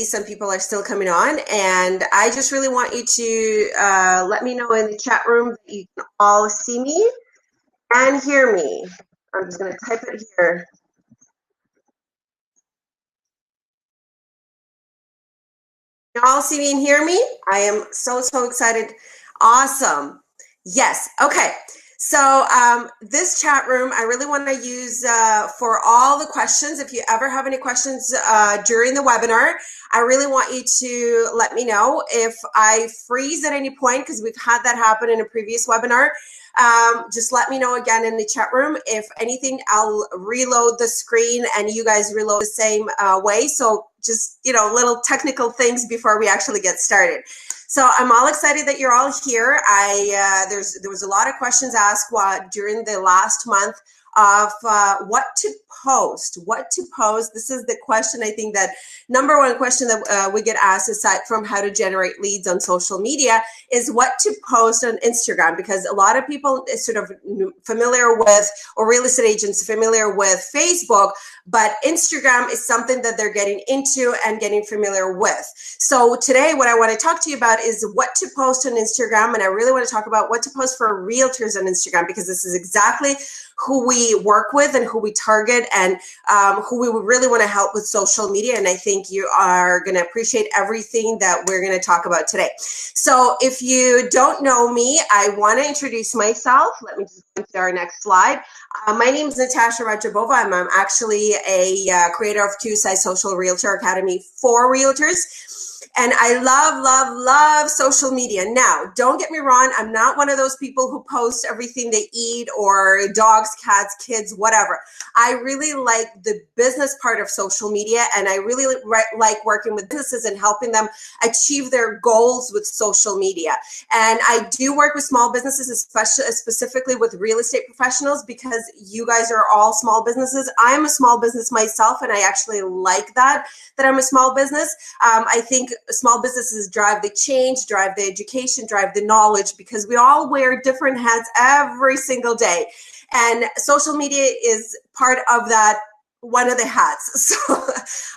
some people are still coming on, and I just really want you to let me know in the chat room that you can all see me and hear me. I'm just going to type it here. You all see me and hear me? I am so excited. Awesome. Yes. Okay. So this chat room, I really want to use for all the questions. If you ever have any questions during the webinar, I really want you to let me know. If I freeze at any point, because we've had that happen in a previous webinar, just let me know again in the chat room. If anything, I'll reload the screen and you guys reload the same way. So just, little technical things before we actually get started. So I'm all excited that you're all here. There was a lot of questions asked during the last month of what to post. This is the question, I think, that number one question that we get asked, aside from how to generate leads on social media, is what to post on Instagram, because a lot of people is sort of familiar with, or real estate agents familiar with Facebook, but Instagram is something that they're getting into and getting familiar with. So today what I want to talk to you about is what to post on Instagram, and I really want to talk about what to post for realtors on Instagram, because this is exactly who we work with and who we target, and who we really want to help with social media. And I think you are going to appreciate everything that we're going to talk about today. So if you don't know me, I want to introduce myself. Let me just go to our next slide. My name is Natasha Rajabova. I'm actually a creator of QSI Social Realtor Academy for realtors. And I love social media. Now, don't get me wrong. I'm not one of those people who post everything they eat, or dogs, cats, kids, whatever. I really like the business part of social media, and I really like working with businesses and helping them achieve their goals with social media. And I do work with small businesses, especially specifically with real estate professionals, because you guys are all small businesses. I'm a small business myself, and I actually like that I'm a small business. I think small businesses drive the change, drive the education, drive the knowledge, because we all wear different hats every single day. And social media is part of that, one of the hats. So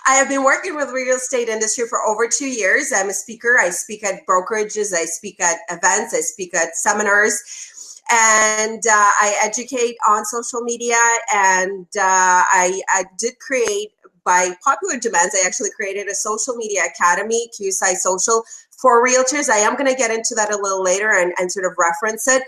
I have been working with real estate industry for over 2 years. I'm a speaker. I speak at brokerages. I speak at events. I speak at seminars. And I educate on social media. And I did create, by popular demands, I actually created a social media academy, QSI Social, for realtors. I am going to get into that a little later and sort of reference it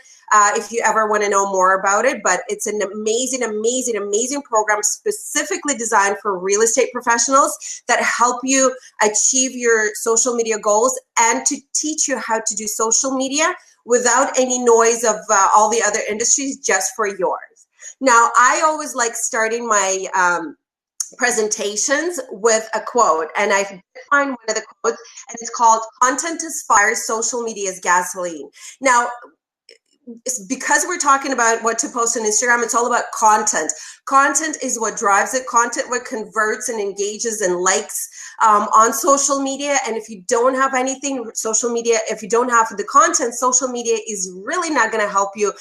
if you ever want to know more about it. But it's an amazing program specifically designed for real estate professionals that help you achieve your social media goals, and to teach you how to do social media without any noise of all the other industries, just for yours. Now, I always like starting my presentations with a quote, and I find one of the quotes, and it's called "Content is fire, social media is gasoline." Now, because we're talking about what to post on Instagram, it's all about content. Content is what drives it. Content what converts and engages and likes on social media. And if you don't have anything, social media, if you don't have the content, social media is really not going to help you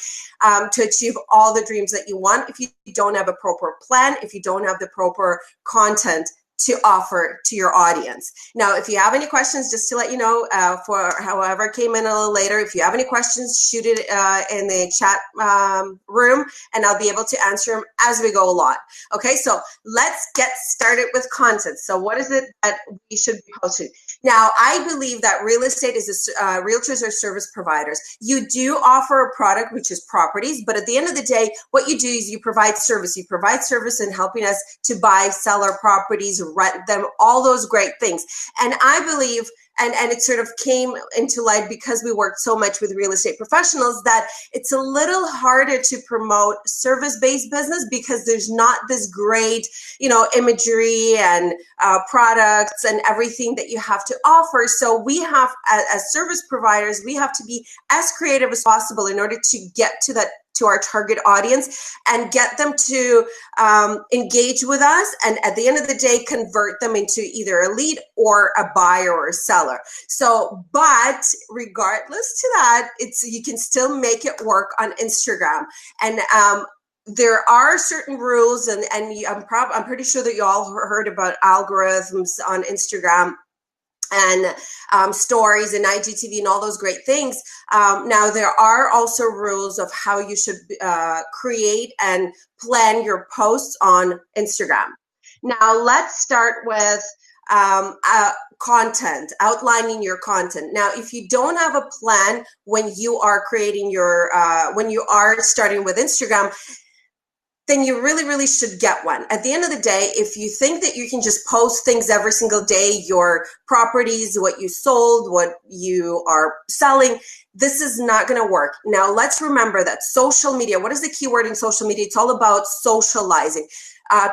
to achieve all the dreams that you want if you don't have a proper plan, if you don't have the proper content to offer to your audience. Now, if you have any questions, just to let you know, for however came in a little later, if you have any questions, shoot it in the chat room, and I'll be able to answer them as we go along. Okay, so let's get started with content. So what is it that we should be posting? Now, I believe that real estate is realtors are service providers. You do offer a product, which is properties, but at the end of the day, what you do is you provide service. You provide service in helping us to buy, sell our properties, rent them, all those great things. And I believe, and it sort of came into light because we worked so much with real estate professionals, that it's a little harder to promote service-based business because there's not this great, imagery and products and everything that you have to offer. So we have, as service providers, we have to be as creative as possible in order to get to our target audience and get them to engage with us, and at the end of the day, convert them into either a lead or a buyer or a seller. So, but regardless to that, you can still make it work on Instagram. And there are certain rules, and I'm pretty sure that you all heard about algorithms on Instagram. and stories and IGTV and all those great things. Now, there are also rules of how you should create and plan your posts on Instagram. Now, let's start with content, outlining your content. Now, if you don't have a plan when you are creating your, when you are starting with Instagram, then you really, really should get one. At the end of the day, if you think that you can just post things every single day, your properties, what you sold, what you are selling, this is not going to work. Now, let's remember that social media, what is the keyword in social media? It's all about socializing.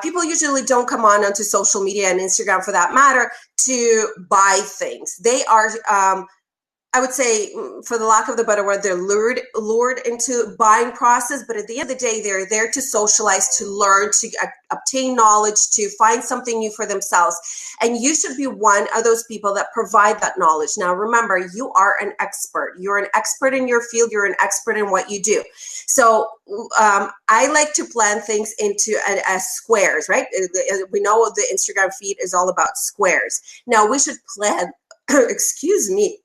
People usually don't come onto social media and Instagram for that matter to buy things. They are I would say, for the lack of the better word, they're lured into buying process. But at the end of the day, they're there to socialize, to learn, to obtain knowledge, to find something new for themselves. And you should be one of those people that provide that knowledge. Now, remember, you are an expert. You're an expert in your field. You're an expert in what you do. So I like to plan things into as squares, right? We know the Instagram feed is all about squares. Now, we should plan, excuse me,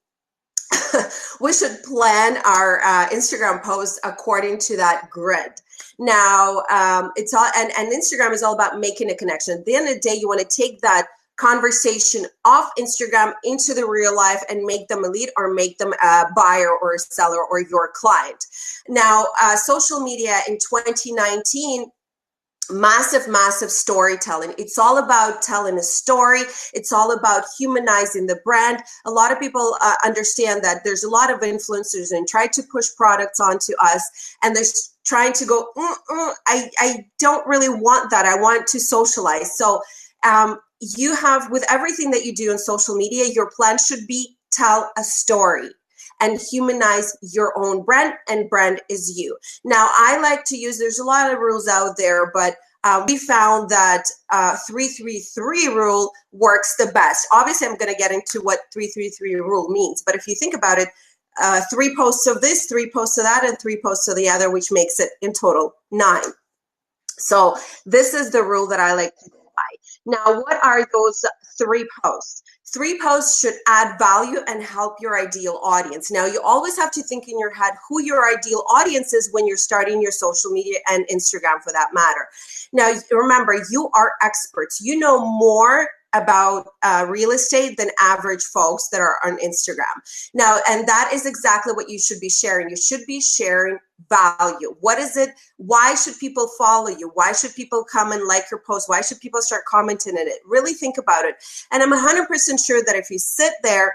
we should plan our Instagram posts according to that grid. Now, it's all, and Instagram is all about making a connection. At the end of the day, you want to take that conversation off Instagram into the real life and make them a lead or make them a buyer or a seller or your client. Now, social media in 2019, massive storytelling. It's all about telling a story. It's all about humanizing the brand. A lot of people understand that there's a lot of influencers and try to push products onto us, and they're trying to go, I don't really want that. I want to socialize. So you have, with everything that you do on social media, your plan should be tell a story and humanize your own brand, and brand is you. Now, I like to use, there's a lot of rules out there, but we found that 333 rule works the best. Obviously, I'm going to get into what 333 rule means, but if you think about it, 3 posts of this, 3 posts of that, and 3 posts of the other, which makes it in total 9. So this is the rule that I like to go by. Now, what are those 3 posts? 3 posts should add value and help your ideal audience. Now, you always have to think in your head who your ideal audience is when you're starting your social media and Instagram for that matter. Now, remember, you are experts. You know more about real estate than average folks that are on Instagram. Now, and that is exactly what you should be sharing. You should be sharing value. What is it? Why should people follow you? Why should people come and like your post? Why should people start commenting in it? Really think about it. And I'm 100% sure that if you sit there,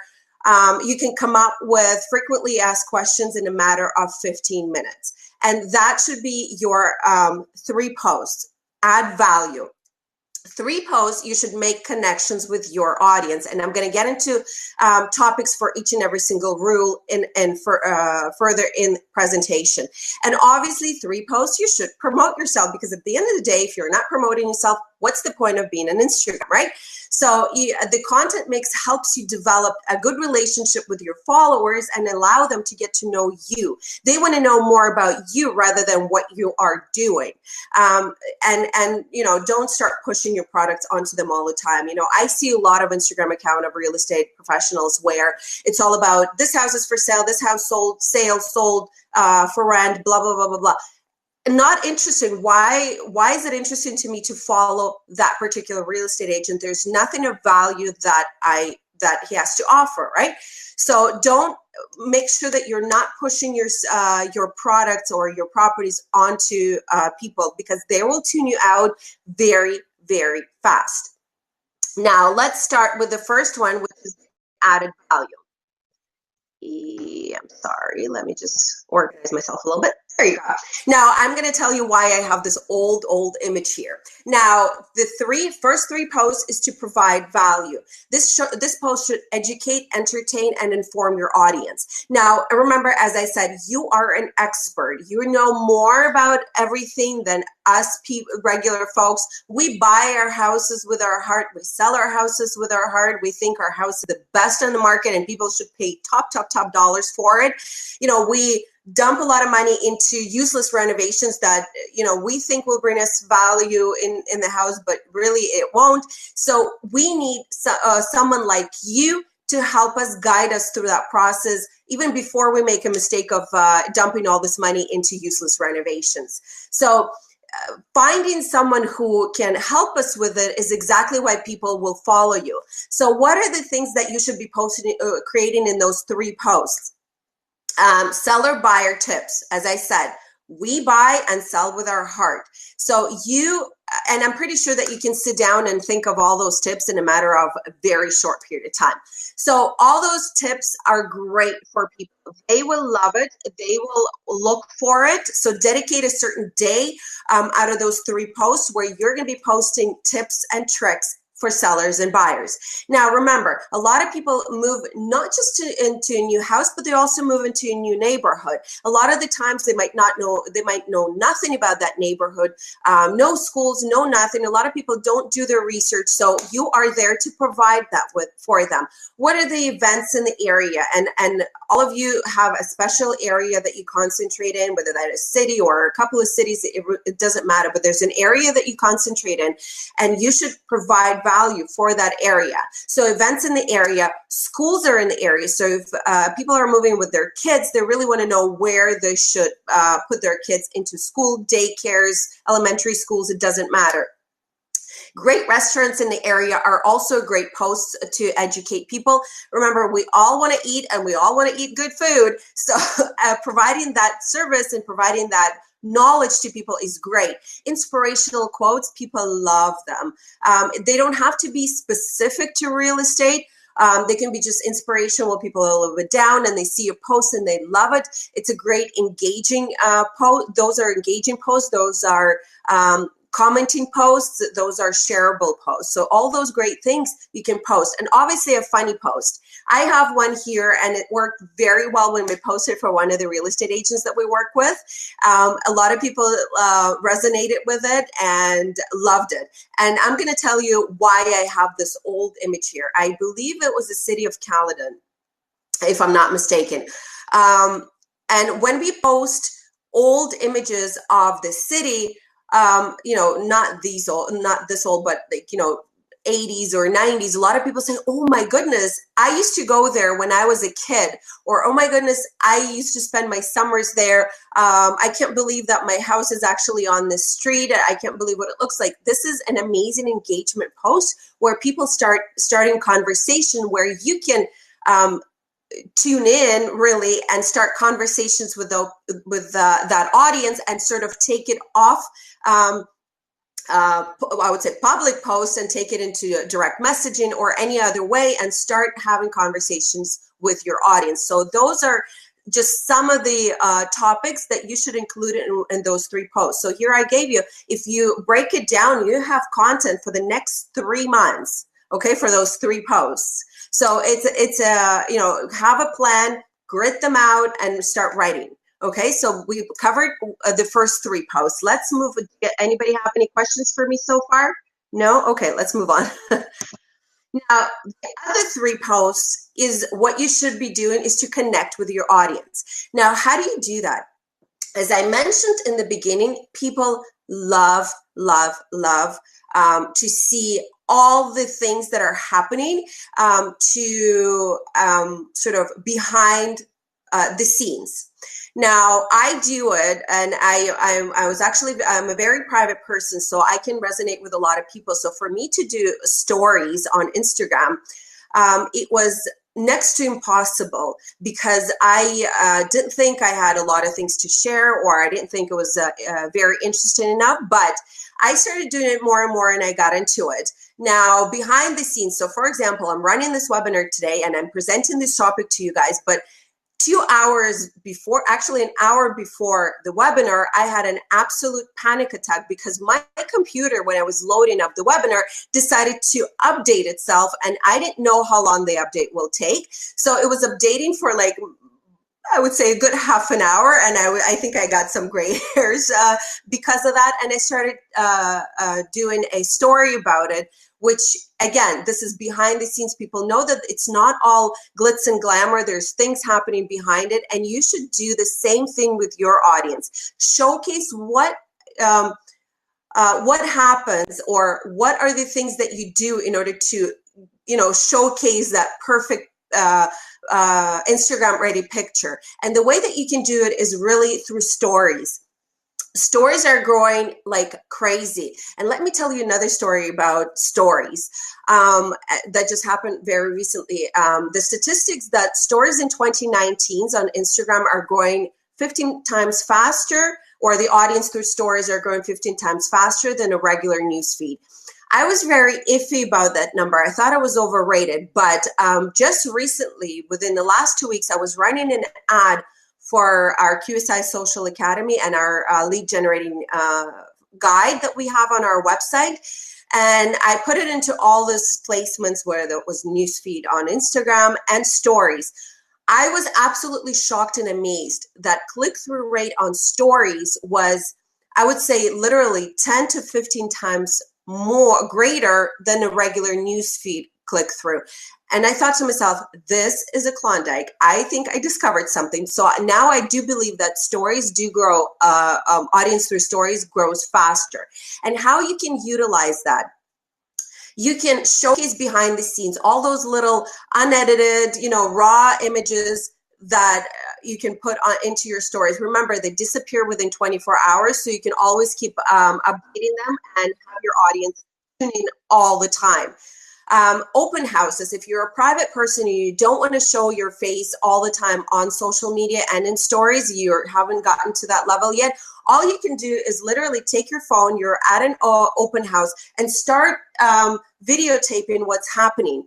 you can come up with frequently asked questions in a matter of 15 minutes. And that should be your 3 posts. Add value. 3 posts, you should make connections with your audience. And I'm going to get into topics for each and every single rule and for further in presentation. And obviously 3 posts, you should promote yourself, because at the end of the day, if you're not promoting yourself, what's the point of being an Instagram, right? So the content mix helps you develop a good relationship with your followers and allow them to get to know you. They want to know more about you rather than what you are doing. And you know, don't start pushing your products onto them all the time. You know, I see a lot of Instagram account of real estate professionals where it's all about this house is for sale, this house sold, sale sold, for rent, blah, blah, blah, blah, blah. Not interesting. Why is it interesting to me to follow that particular real estate agent? There's nothing of value that he has to offer, right? So don't, make sure that you're not pushing your products or your properties onto people, because they will tune you out very, very fast. Now, let's start with the first one, which is added value. I'm sorry, let me just organize myself a little bit. There you go. Now, I'm going to tell you why I have this old image here. Now, the first three posts is to provide value. This post should educate, entertain, and inform your audience. Now, remember, as I said, you are an expert. You know more about everything than us regular folks. We buy our houses with our heart. We sell our houses with our heart. We think our house is the best on the market and people should pay top dollars for it. You know, we dump a lot of money into useless renovations that, you know, we think will bring us value in the house, but really it won't. So we need someone like you to help us, guide us through that process, even before we make a mistake of dumping all this money into useless renovations. So finding someone who can help us with it is exactly why people will follow you. So what are the things that you should be posting, creating in those 3 posts? Seller buyer tips. As I said, we buy and sell with our heart. So and I'm pretty sure that you can sit down and think of all those tips in a matter of a very short period of time. So all those tips are great for people. They will love it. They will look for it. So dedicate a certain day out of those 3 posts where you're going to be posting tips and tricks for sellers and buyers. Now, remember, a lot of people move not just into a new house, but they also move into a new neighborhood. A lot of the times they might know nothing about that neighborhood, no schools, no nothing. A lot of people don't do their research. So you are there to provide that for them. What are the events in the area? And all of you have a special area that you concentrate in, whether that is city or a couple of cities, it doesn't matter, but there's an area that you concentrate in, and you should provide value for that area. So events in the area, schools are in the area. So if people are moving with their kids, they really want to know where they should put their kids into school, daycares, elementary schools, it doesn't matter. Great restaurants in the area are also great posts to educate people. Remember, we all want to eat and we all want to eat good food. So providing that service and providing that knowledge to people is great. Inspirational quotes, people love them. They don't have to be specific to real estate. They can be just inspirational. People are a little bit down and they see a post and they love it. It's a great engaging post. Those are engaging posts. Those are commenting posts, those are shareable posts. So all those great things you can post. And obviously a funny post. I have one here and it worked very well when we posted for one of the real estate agents that we work with. A lot of people resonated with it and loved it. And I'm going to tell you why I have this old image here. I believe it was the city of Caledon, if I'm not mistaken. And when we post old images of the city, not this old, but like, 80s or 90s, a lot of people say, oh my goodness, I used to go there when I was a kid, or oh my goodness, I used to spend my summers there. I can't believe that my house is actually on this street. I can't believe what it looks like. This is an amazing engagement post where people starting conversation where you can tune in really and start conversations with that audience and sort of take it off I would say public posts and take it into direct messaging or any other way and start having conversations with your audience. So those are just some of the topics that you should include in those 3 posts. So here I gave you, if you break it down, you have content for the next 3 months, okay, for those 3 posts. So it's have a plan, grit them out and start writing. Okay, so we've covered the first 3 posts. Let's move. Anybody have any questions for me so far? No? Okay, let's move on. Now, the other 3 posts is what you should be doing is to connect with your audience. Now, how do you do that? As I mentioned in the beginning, people love to see all the things that are happening to sort of behind the scenes. Now I do it, and I'm a very private person, so I can resonate with a lot of people. So for me to do stories on Instagram, it was next to impossible because I didn't think I had a lot of things to share, or I didn't think it was very interesting enough. But I started doing it more and more, and I got into it. Now, behind the scenes, so for example, I'm running this webinar today, and I'm presenting this topic to you guys, but 2 hours before, actually an hour before the webinar, I had an absolute panic attack because my computer, when I was loading up the webinar, decided to update itself, and I didn't know how long the update will take. So it was updating for like, I would say a good half an hour, and I think I got some gray hairs because of that, and I started doing a story about it, which again, this is behind the scenes. People know that it's not all glitz and glamour. There's things happening behind it, and you should do the same thing with your audience. Showcase what happens, or what are the things that you do in order to, showcase that perfect Instagram ready picture. And the way that you can do it is really through stories. Stories are growing like crazy. And let me tell you another story about stories that just happened very recently. The statistics that stories in 2019 on Instagram are growing 15 times faster, or the audience through stories are growing 15 times faster than a regular news feed. I was very iffy about that number. I thought it was overrated, but just recently, within the last 2 weeks, I was running an ad for our QSI Social Academy and our lead generating guide that we have on our website. And I put it into all those placements where there was newsfeed on Instagram and stories. I was absolutely shocked and amazed that click-through rate on stories was, I would say, literally 10 to 15 times more greater than a regular newsfeed click-through. And I thought to myself, this is a Klondike. I think I discovered something. So now I do believe that stories do grow, audience through stories grows faster. And how you can utilize that. You can showcase behind the scenes, all those little unedited, raw images that you can put on into your stories. Remember, they disappear within 24 hours, so you can always keep updating them and have your audience tune in all the time. Open houses. If you're a private person and you don't want to show your face all the time on social media and in stories, you haven't gotten to that level yet, all you can do is literally take your phone, you're at an open house, and start videotaping what's happening.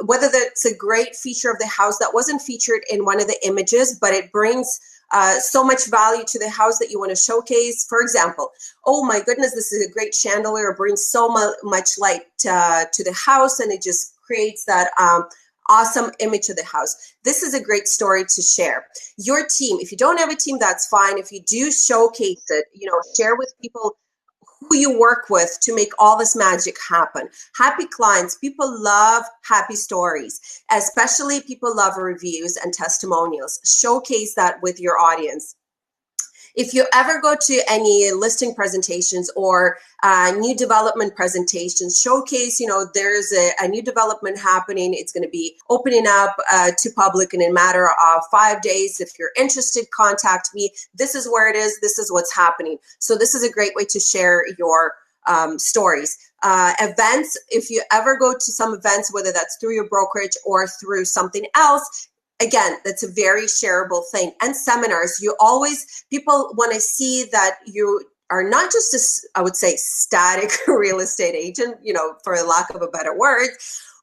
Whether that's a great feature of the house that wasn't featured in one of the images, but it brings so much value to the house that you want to showcase. For example, oh my goodness, this is a great chandelier. It brings so much light to the house, and it just creates that awesome image of the house. This is a great story to share. Your team, if you don't have a team, that's fine. If you do showcase it, share with people who you work with to make all this magic happen. Happy clients, people love happy stories, especially people love reviews and testimonials. Showcase that with your audience. If you ever go to any listing presentations or new development presentations, showcase, there's a new development happening. It's going to be opening up to public in a matter of 5 days. If you're interested, contact me. This is where it is. This is what's happening. So this is a great way to share your stories. Events, if you ever go to some events, whether that's through your brokerage or through something else, again, that's a very shareable thing. And seminars, people want to see that you are not just I would say, static real estate agent, for lack of a better word,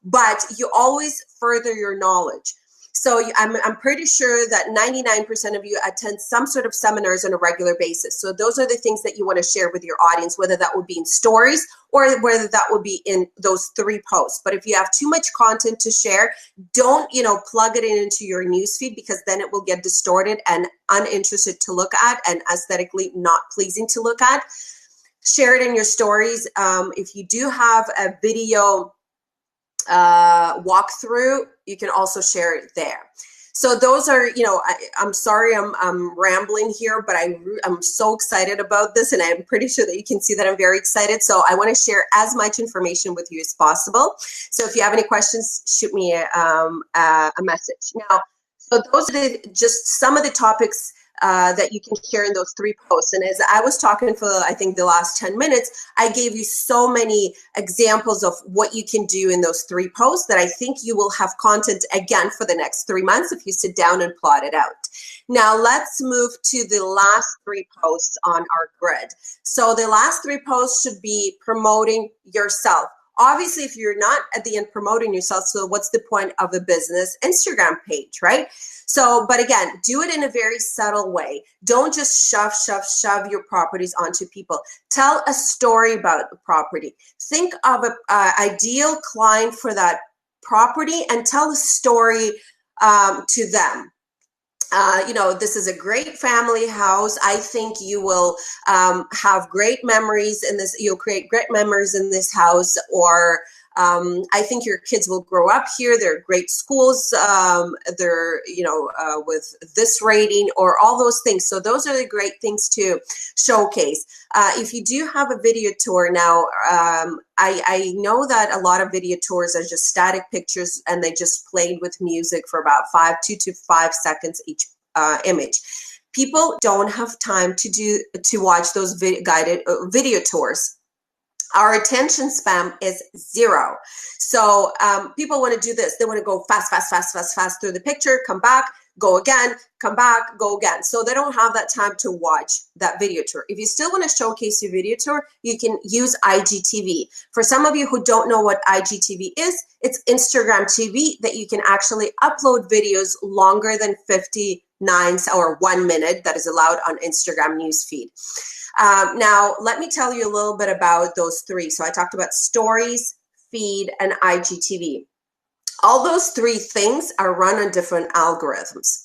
but you always further your knowledge. So I'm pretty sure that 99% of you attend some sort of seminars on a regular basis. So those are the things that you want to share with your audience, whether that would be in stories or whether that would be in those 3 posts. But if you have too much content to share, don't, plug it into your newsfeed, because then it will get distorted and uninterested to look at and aesthetically not pleasing to look at. Share it in your stories. If you do have a video walkthrough, you can also share it there. So those are, I'm sorry I'm rambling here, but I'm so excited about this, and I'm pretty sure that you can see that I'm very excited. So I want to share as much information with you as possible. So if you have any questions, shoot me a message. Now, so those are just some of the topics that you can share in those 3 posts. And as I was talking for, I think, the last 10 minutes, I gave you so many examples of what you can do in those 3 posts that I think you will have content again for the next 3 months if you sit down and plot it out. Now let's move to the last 3 posts on our grid. So the last 3 posts should be promoting yourself. Obviously, if you're not at the end promoting yourself, so what's the point of a business Instagram page, right? So, but again, do it in a very subtle way. Don't just shove your properties onto people. Tell a story about the property. Think of an ideal client for that property and tell a story to them. This is a great family house. I think you will have great memories in this. You'll create great memories in this house, or I think your kids will grow up here. They're great schools. They're, with this rating or all those things. So those are the great things to showcase. If you do have a video tour now, I know that a lot of video tours are just static pictures and they just played with music for about 2 to 5 seconds each image. People don't have time to watch those guided video tours. Our attention span is 0. So people want to do this. They want to go fast through the picture, come back, go again, come back, go again. So they don't have that time to watch that video tour. If you still want to showcase your video tour, you can use IGTV. For some of you who don't know what IGTV is, it's Instagram TV that you can actually upload videos longer than 59 or 1 minute that is allowed on Instagram newsfeed. Now, let me tell you a little bit about those 3. So I talked about stories, feed, and IGTV. All those 3 things are run on different algorithms.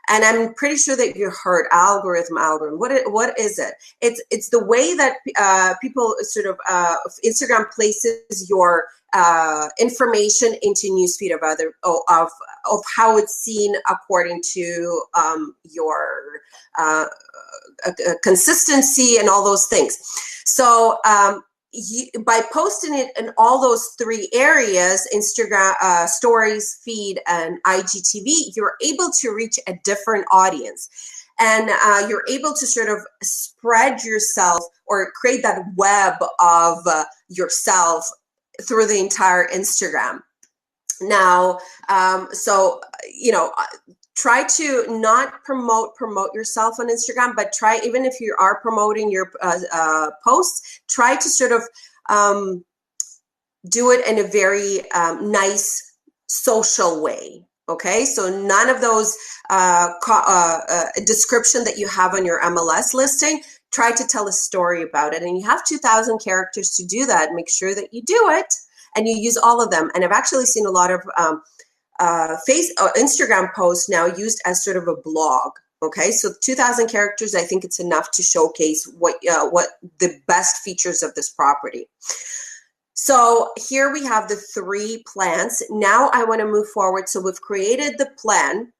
And I'm pretty sure that you heard algorithm. What is it? It's the way that people sort of Instagram places your information into newsfeed of how it's seen according to your consistency and all those things. So by posting it in all those 3 areas, Instagram, stories, feed, and IGTV, you're able to reach a different audience. And you're able to sort of spread yourself or create that web of yourself through the entire Instagram. Now, try to not promote yourself on Instagram, but try, even if you are promoting your posts, try to sort of do it in a very nice social way. Okay, so none of those description that you have on your MLS listing, try to tell a story about it. And you have 2,000 characters to do that. Make sure that you do it and you use all of them. And I've actually seen a lot of Instagram posts now used as sort of a blog. Okay, so 2,000 characters, I think it's enough to showcase what the best features of this property. So here we have the 3 plans. Now I want to move forward. So we've created the plan.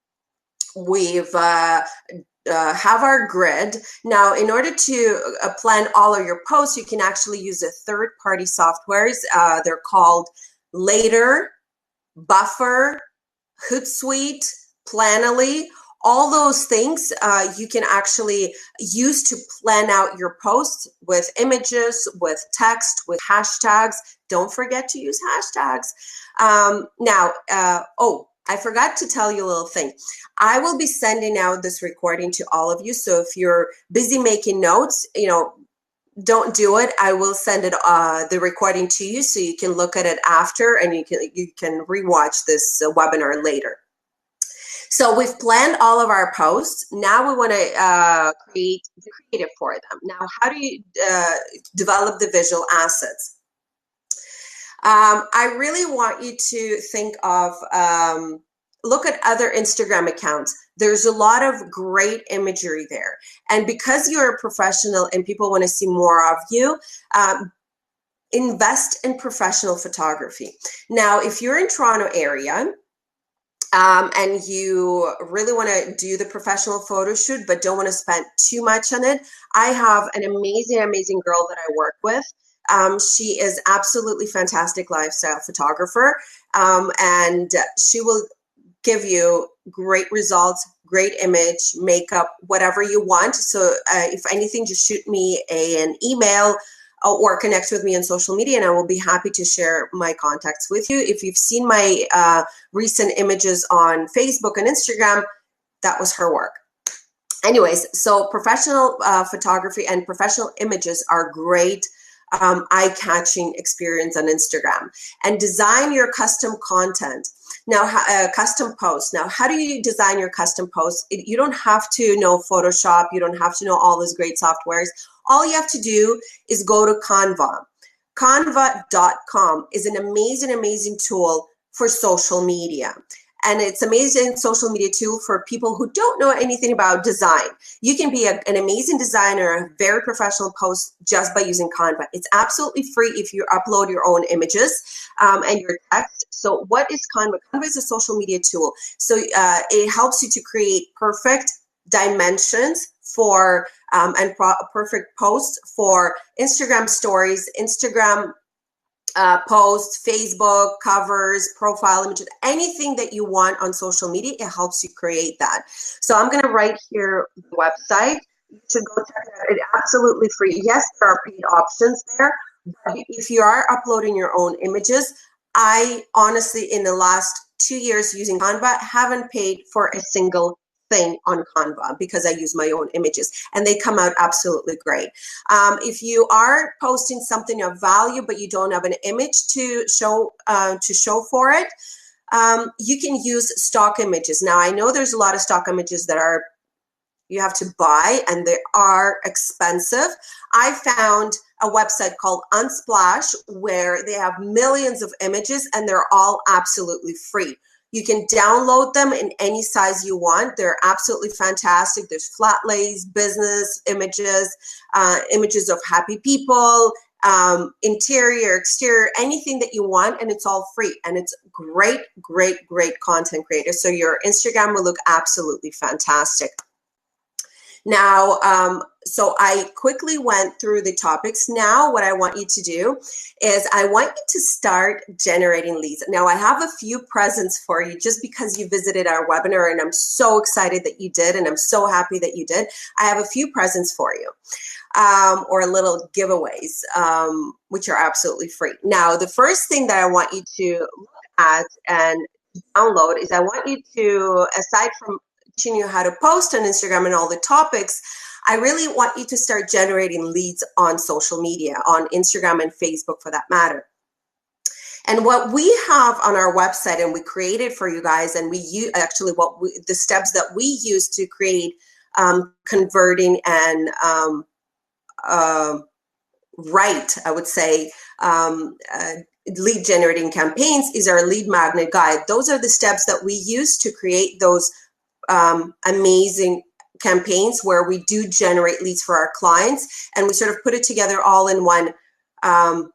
We've have our grid. Now, in order to plan all of your posts, you can actually use a third-party softwares. They're called Later, Buffer, Hootsuite, Planoly. All those things you can actually use to plan out your posts with images, with text, with hashtags. Don't forget to use hashtags. I forgot to tell you a little thing. I will be sending out this recording to all of you. So if you're busy making notes, don't do it. I will send it the recording to you so you can look at it after and you can rewatch this webinar later. So we've planned all of our posts. Now we want to create the creative for them. Now, how do you develop the visual assets? I really want you to think of, look at other Instagram accounts. There's a lot of great imagery there. And because you're a professional and people want to see more of you, invest in professional photography. Now, if you're in Toronto area, and you really want to do the professional photo shoot, but don't want to spend too much on it, I have an amazing girl that I work with. She is absolutely fantastic lifestyle photographer, and she will give you great results, great image, makeup, whatever you want. So if anything, just shoot me an email or connect with me on social media, and I will be happy to share my contacts with you. If you've seen my recent images on Facebook and Instagram, that was her work. Anyways, so professional photography and professional images are great eye-catching experience on Instagram. And design your custom content. Now, custom posts. Now, how do you design your custom posts? You don't have to know Photoshop. You don't have to know all those great softwares. All you have to do is go to Canva. Canva.com is an amazing tool for social media. And it's an amazing social media tool for people who don't know anything about design. You can be an amazing designer, a very professional post just by using Canva. It's absolutely free if you upload your own images and your text. So what is Canva? Canva is a social media tool. So it helps you to create perfect dimensions for and perfect posts for Instagram stories, Instagram posts, Facebook, covers, profile images, anything that you want on social media, it helps you create that. So I'm going to write here the website. You should go check it out. It's absolutely free. Yes, there are paid options there, but if you are uploading your own images, I honestly, in the last 2 years using Canva, haven't paid for a single thing on Canva because I use my own images and they come out absolutely great. If you are posting something of value but you don't have an image to show for it, you can use stock images. Now I know there's a lot of stock images that are you have to buy and they are expensive. I found a website called Unsplash where they have millions of images and they're all absolutely free. You can download them in any size you want. They're absolutely fantastic. There's flat lays, business images, images of happy people, interior, exterior, anything that you want, and it's all free. And it's great, great, great content creator. So your Instagram will look absolutely fantastic. Now, so I quickly went through the topics. Now, what I want you to do is I want you to start generating leads. Now, I have a few presents for you just because you visited our webinar, and I'm so excited that you did, and I'm so happy that you did. I have a few presents for you, or little giveaways, which are absolutely free. Now, the first thing that I want you to look at and download is I want you to, aside from teaching you how to post on Instagram and all the topics, I really want you to start generating leads on social media, on Instagram and Facebook for that matter. And what we have on our website, and we created for you guys, and we use actually the steps that we use to create converting and I would say, lead generating campaigns is our lead magnet guide. Those are the steps that we use to create those amazing campaigns where we do generate leads for our clients, and we sort of put it together all in one guide.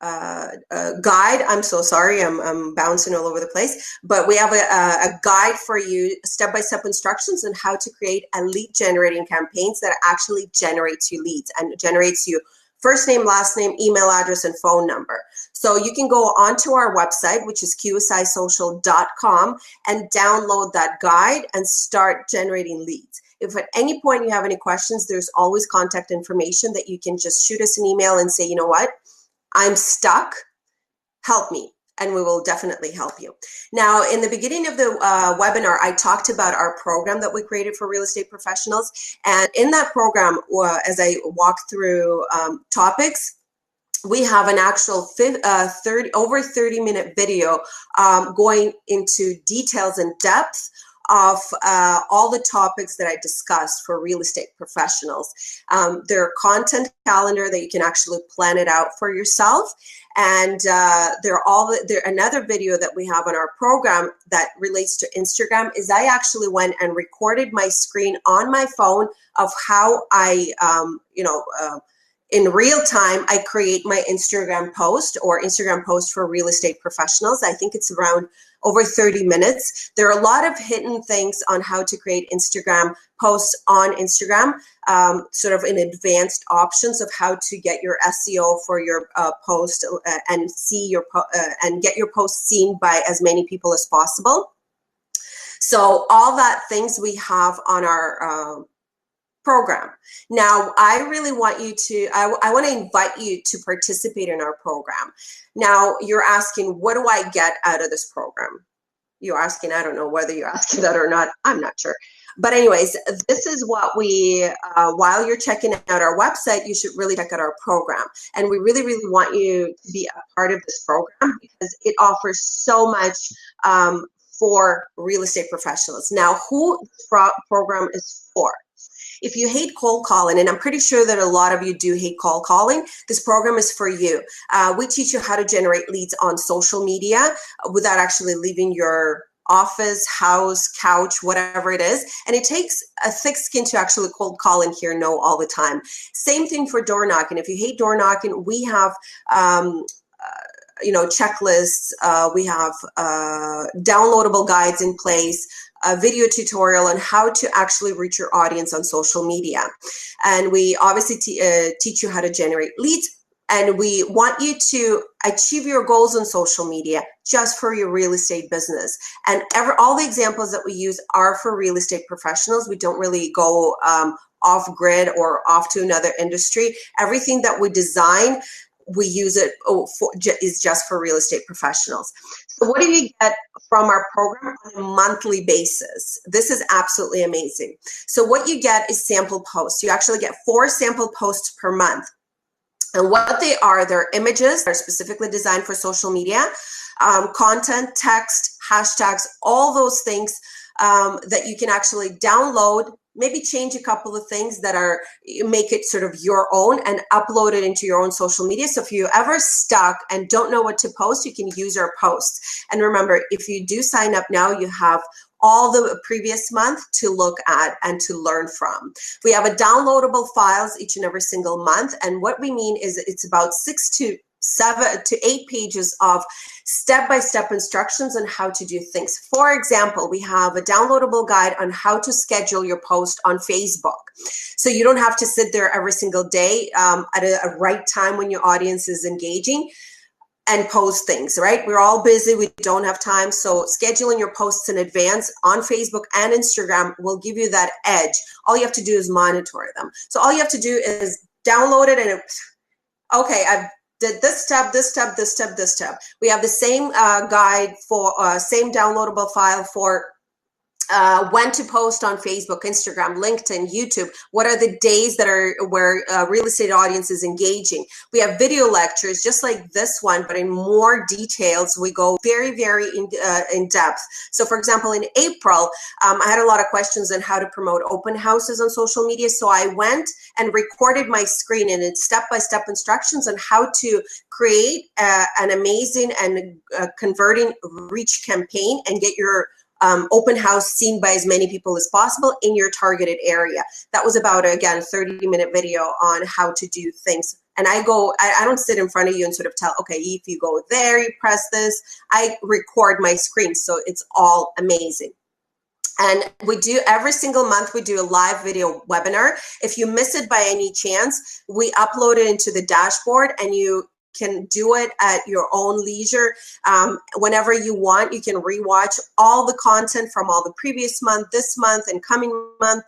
I'm so sorry, I'm bouncing all over the place, but we have a guide for you, step-by-step instructions on how to create a lead generating campaigns that actually generates you leads and generates you first name, last name, email address, and phone number. So you can go onto our website, which is qsisocial.com, and download that guide and start generating leads. If at any point you have any questions, there's always contact information that you can just shoot us an email and say, you know what, I'm stuck, help me. And we will definitely help you. Now, in the beginning of the webinar, I talked about our program that we created for real estate professionals. And in that program, as I walk through topics, we have an actual over 30-minute video going into details and depth of all the topics that I discussed for real estate professionals. Their content calendar that you can actually plan it out for yourself. And another video that we have on our program that relates to Instagram is I actually went and recorded my screen on my phone of how I, in real time, I create my Instagram post for real estate professionals. I think it's around over 30 minutes. There are a lot of hidden things on how to create Instagram posts on Instagram, sort of in advanced options of how to get your SEO for your post and and get your post seen by as many people as possible. So all that things we have on our program. Now, I really want you to, I want to invite you to participate in our program. Now, you're asking, what do I get out of this program? You're asking, I don't know whether you're asking that or not. I'm not sure. But anyways, this is what we, while you're checking out our website, you should really check out our program. And we really, really want you to be a part of this program because it offers so much for real estate professionals. Now, who this program is for? If you hate cold calling, and I'm pretty sure that a lot of you do hate cold calling, this program is for you. We teach you how to generate leads on social media without actually leaving your office, house, couch, whatever it is. And it takes a thick skin to actually cold call and hear no all the time. Same thing for door knocking. If you hate door knocking, we have checklists. We have downloadable guides in place, a video tutorial on how to actually reach your audience on social media. And we obviously teach you how to generate leads. And we want you to achieve your goals on social media just for your real estate business. And all the examples that we use are for real estate professionals. We don't really go off grid or off to another industry. Everything that we design, we use it is just for real estate professionals. So what do you get from our program on a monthly basis? This is absolutely amazing. So what you get is sample posts. You actually get 4 sample posts per month. And what they're images that are specifically designed for social media, content, text, hashtags, all those things that you can actually download, maybe change a couple of things that make it sort of your own and upload it into your own social media. So if you're ever stuck and don't know what to post, you can use our posts. And remember, if you do sign up now, you have all the previous month to look at and to learn from. We have a downloadable files each and every single month. And what we mean is it's about 6 to 7 to 8 pages of step-by-step instructions on how to do things. For example, we have a downloadable guide on how to schedule your post on Facebook. So you don't have to sit there every single day at a right time when your audience is engaging and post things, right? We're all busy, we don't have time. So scheduling your posts in advance on Facebook and Instagram will give you that edge. All you have to do is monitor them. So all you have to do is download it and okay, I've did this step, this step, this step, this step. We have the same guide for same downloadable file for when to post on Facebook, Instagram, LinkedIn, YouTube. What are the days that are where real estate audience is engaging? We have video lectures just like this one, but in more details. We go very, very in depth. So for example, in April, I had a lot of questions on how to promote open houses on social media. So I went and recorded my screen and it's step-by-step instructions on how to create an amazing and converting reach campaign and get your open house seen by as many people as possible in your targeted area. That was about, again, a 30-minute video on how to do things. And I don't sit in front of you and sort of tell, okay, if you go there, you press this. I record my screen, so it's all amazing. And we do every single month, we do a live video webinar. If you miss it by any chance, we upload it into the dashboard and you can do it at your own leisure. Whenever you want, you can rewatch all the content from all the previous month, this month, and coming month.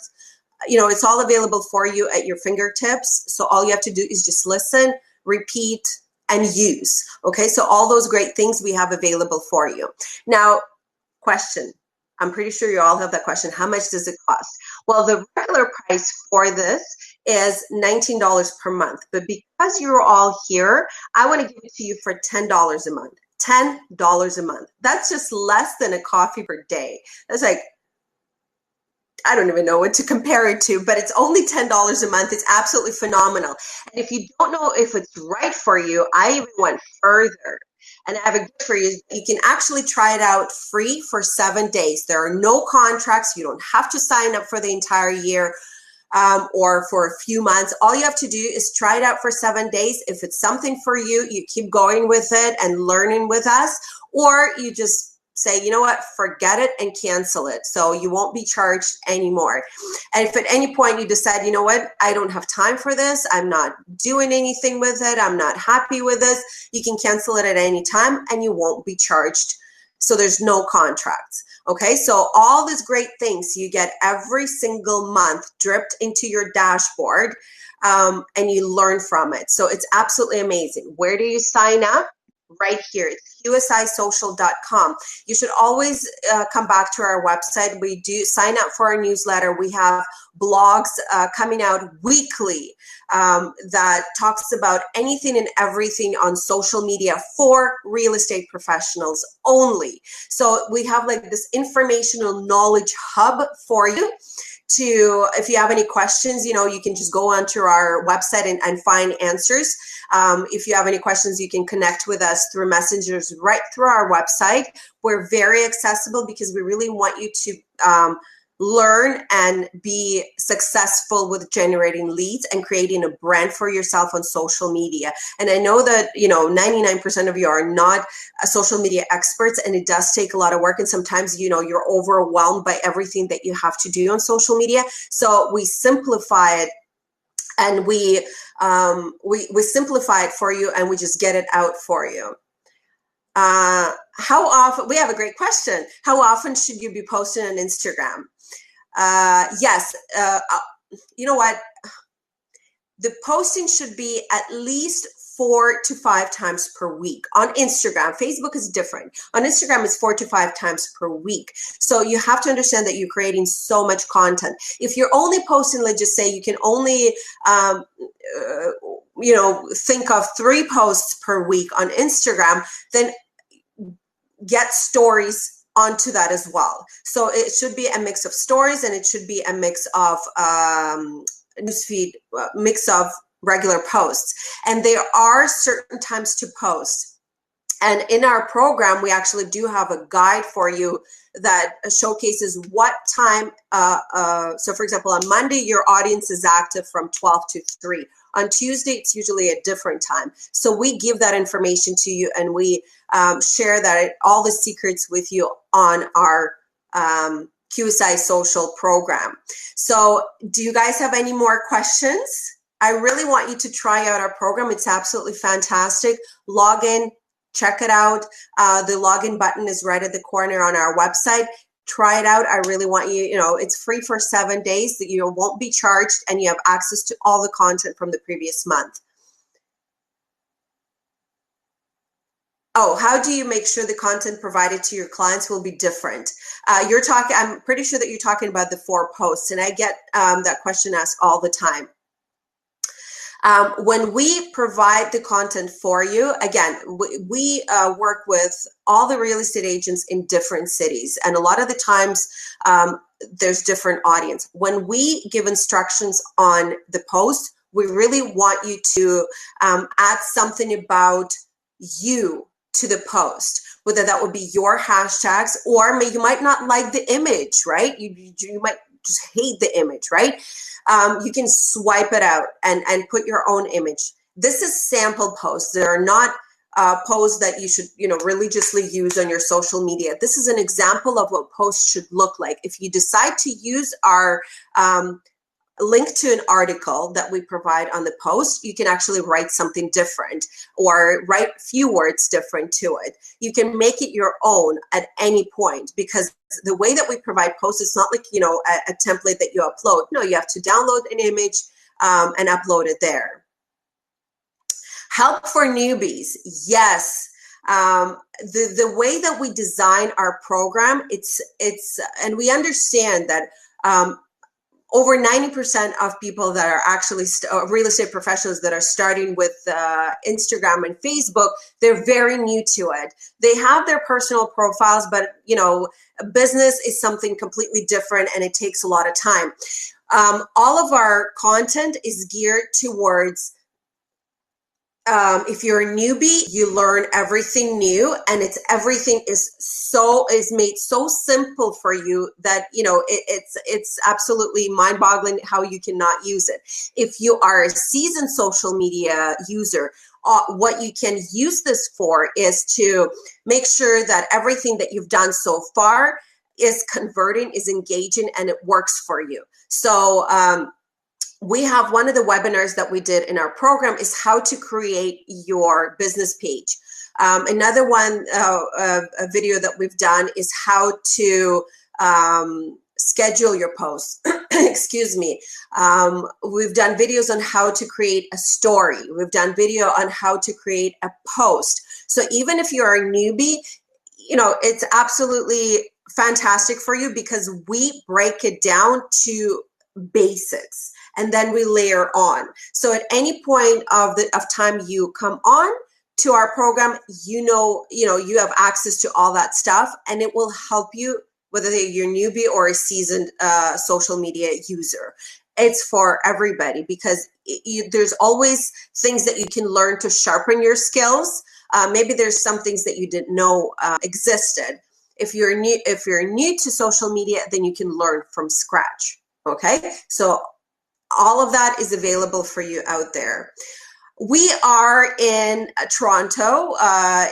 It's all available for you at your fingertips. So all you have to do is just listen, repeat, and use. Okay, so all those great things we have available for you. Now, question. I'm pretty sure you all have that question. How much does it cost? Well, the regular price for this is $19 per month. But because you're all here, I want to give it to you for $10 a month. $10 a month. That's just less than a coffee per day. That's like, I don't even know what to compare it to, but it's only $10 a month. It's absolutely phenomenal. And if you don't know if it's right for you, I even went further. And I have a gift for you. You can actually try it out free for 7 days. There are no contracts. You don't have to sign up for the entire year or for a few months. All you have to do is try it out for 7 days. If it's something for you, you keep going with it and learning with us, or you just say, you know what, forget it and cancel it. So you won't be charged anymore. And if at any point you decide, you know what, I don't have time for this, I'm not doing anything with it, I'm not happy with this, you can cancel it at any time and you won't be charged. So there's no contracts. Okay, so all these great things you get every single month dripped into your dashboard and you learn from it. So it's absolutely amazing. Where do you sign up? Right here, it's qsisocial.com. You should always come back to our website. We do sign up for our newsletter. We have blogs coming out weekly that talks about anything and everything on social media for real estate professionals only. So we have like this informational knowledge hub for you if you have any questions, you can just go onto our website and find answers. If you have any questions, you can connect with us through messengers right through our website. We're very accessible because we really want you to learn and be successful with generating leads and creating a brand for yourself on social media. And I know that 99% of you are not social media experts, and it does take a lot of work, and sometimes you're overwhelmed by everything that you have to do on social media. So we simplify it, and we simplify it for you, and we just get it out for you. How often? We have a great question. How often should you be posting on Instagram? Yes. You know what? The posting should be at least 4 to 5 times per week on Instagram. Facebook is different. On Instagram, it's 4 to 5 times per week. So you have to understand that you're creating so much content. If you're only posting, let's just say you can only, think of 3 posts per week on Instagram, then get stories onto that as well. So it should be a mix of stories, and it should be a mix of newsfeed, mix of regular posts. And there are certain times to post. And in our program, we actually do have a guide for you that showcases what time. So for example, on Monday, your audience is active from 12 to 3. On Tuesday, it's usually a different time. So we give that information to you, and we share all the secrets with you on our QSI social program. So do you guys have any more questions? I really want you to try out our program. It's absolutely fantastic. Log in, check it out. The login button is right at the corner on our website. Try it out. I really want you, it's free for 7 days, that you won't be charged, and you have access to all the content from the previous month. Oh, how do you make sure the content provided to your clients will be different? I'm pretty sure that you're talking about the 4 posts, and I get that question asked all the time. When we provide the content for you, again, we work with all the real estate agents in different cities, and a lot of the times there's different audience. When we give instructions on the post, we really want you to add something about you to the post, whether that would be your hashtags, or you might not like the image, right? You might just hate the image, right? You can swipe it out and put your own image. This is sample posts. They are not posts that you should, religiously use on your social media. This is an example of what posts should look like. If you decide to use our link to an article that we provide on the post, you can actually write something different or write few words different to it. You can make it your own at any point, because the way that we provide posts, it's not like, a template that you upload. No, you have to download an image and upload it there. Help for newbies. Yes. The way that we design our program, it's and we understand that over 90% of people that are actually real estate professionals that are starting with Instagram and Facebook, they're very new to it. They have their personal profiles, but business is something completely different, and it takes a lot of time. All of our content is geared towards if you're a newbie, you learn everything new, and everything is made so simple for you that it's absolutely mind-boggling how you cannot use it. If you are a seasoned social media user, what you can use this for is to make sure that everything that you've done so far is converting, is engaging, and it works for you. So we have one of the webinars that we did in our program is how to create your business page. Another one, a video that we've done is how to schedule your posts. Excuse me. We've done videos on how to create a story. We've done video on how to create a post. So even if you're a newbie, it's absolutely fantastic for you, because we break it down to basics, and then we layer on. So at any point of time you come on to our program, you have access to all that stuff, and it will help you whether you're a newbie or a seasoned social media user. It's for everybody because there's always things that you can learn to sharpen your skills. Maybe there's some things that you didn't know existed. If you're new to social media, then you can learn from scratch. Okay, so all of that is available for you out there. We are in Toronto,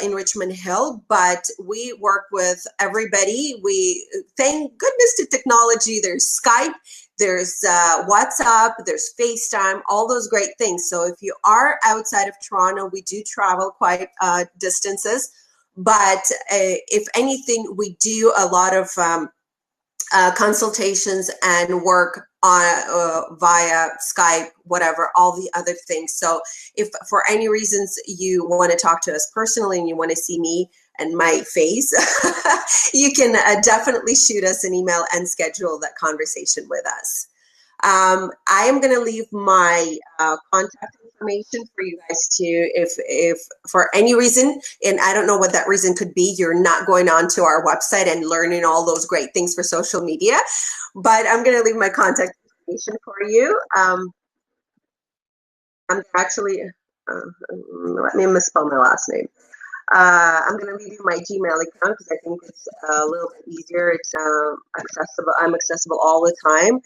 in Richmond Hill, but we work with everybody. We thank goodness to technology. There's Skype, there's WhatsApp, there's FaceTime, all those great things. So if you are outside of Toronto, we do travel quite distances. But if anything, we do a lot of consultations and work on via Skype, whatever, all the other things. So if for any reasons you want to talk to us personally and you want to see me and my face, you can definitely shoot us an email and schedule that conversation with us. I am going to leave my contact information for you guys to, if for any reason, and I don't know what that reason could be, you're not going onto our website and learning all those great things for social media, but I'm going to leave my contact information for you. I'm actually, let me misspell my last name. I'm going to leave you my Gmail account because I think it's a little bit easier. It's accessible. I'm accessible all the time.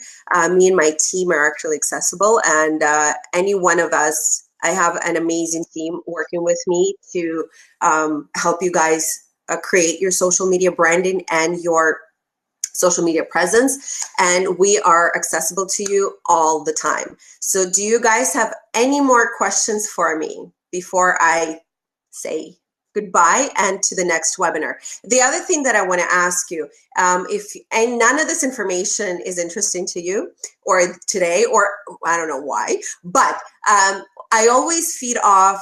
Me and my team are actually accessible, and any one of us, I have an amazing team working with me to help you guys create your social media branding and your social media presence, and we are accessible to you all the time. So do you guys have any more questions for me before I say goodbye and to the next webinar? The other thing that I want to ask you, if and none of this information is interesting to you or today, or I don't know why, but I always feed off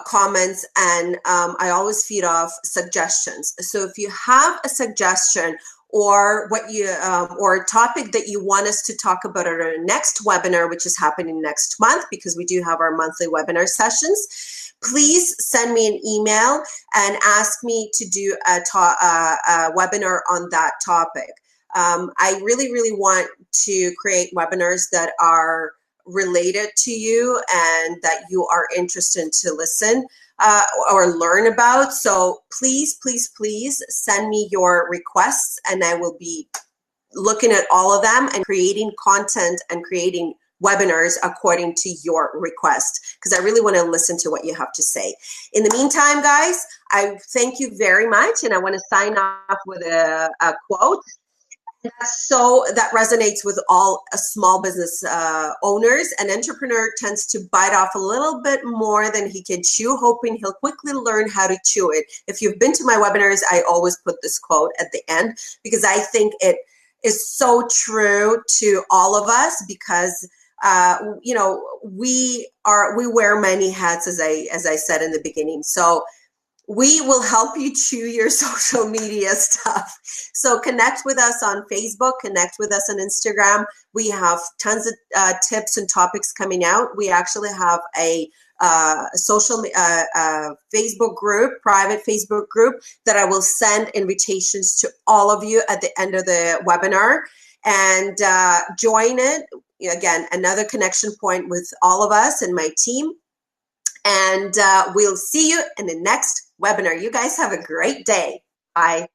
comments, and I always feed off suggestions. So if you have a suggestion or what you or a topic that you want us to talk about at our next webinar, which is happening next month, because we do have our monthly webinar sessions, please send me an email and ask me to do a webinar on that topic. I really, really want to create webinars that are related to you and that you are interested to listen or learn about. So please, please, please send me your requests, and I will be looking at all of them and creating content and creating webinars according to your request, because I really want to listen to what you have to say. In the meantime, guys, I thank you very much, and I want to sign off with a quote. So that resonates with all small business owners. An entrepreneur tends to bite off a little bit more than he can chew, hoping he'll quickly learn how to chew it. If you've been to my webinars, I always put this quote at the end because I think it is so true to all of us, because you know, we wear many hats, as I said in the beginning. So we will help you chew your social media stuff. So connect with us on Facebook, connect with us on Instagram. We have tons of tips and topics coming out. We actually have a Facebook group, private Facebook group, that I will send invitations to all of you at the end of the webinar, and join it. Again, another connection point with all of us and my team. And we'll see you in the next webinar. You guys have a great day. Bye.